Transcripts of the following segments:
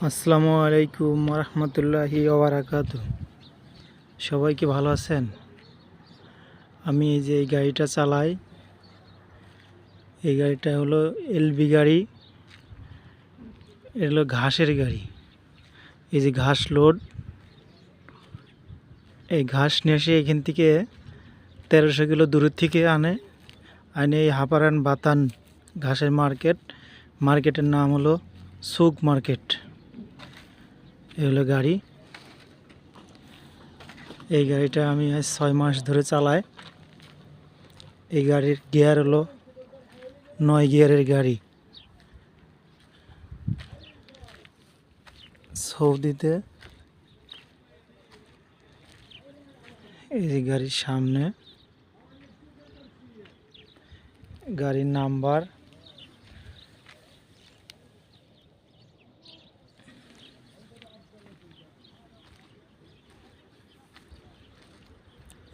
আসসালামু আলাইকুম রহমতুল্লাহি ওবারাকাতু। সবাই কি ভালো আছেন? আমি এই যে এই গাড়িটা চালাই, এই গাড়িটা হলো এলবি গাড়ি। এটা হলো ঘাসের গাড়ি। এই যে ঘাস লোড, এই ঘাস নিয়ে এসে এখান থেকে 1300 কিলো দূরের থেকে আনে এই হাপারান বাতান ঘাসের মার্কেটের নাম হলো সুক মার্কেট। এই হলো গাড়ি। এই গাড়িটা আমি আজ 6 মাস ধরে চালাই। এই গাড়ির গিয়ার হলো 9 গিয়ারের গাড়ি। সৌদিতে এই যে গাড়ির সামনে গাড়ির নাম্বার,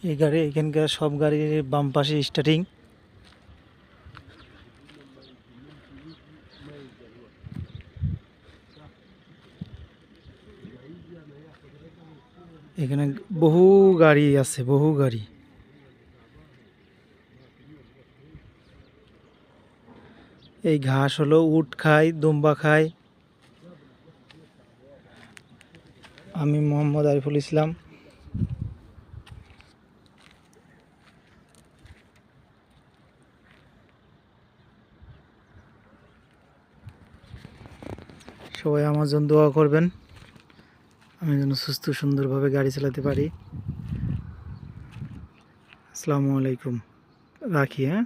এই গাড়ি এখানকার সব গাড়ির বাম পাশে স্টার্টিং। এখানে বহু গাড়ি আছে, বহু গাড়ি। এই ঘাস হলো উট খায়, দুম্বা খায়। আমি মোহাম্মদ আরিফুল ইসলাম। সবাই আমার জন্য দোয়া করবেন, আমি যেন সুস্থ সুন্দরভাবে গাড়ি চালাতে পারি। আসসালামু আলাইকুম, রাখি হ্যাঁ।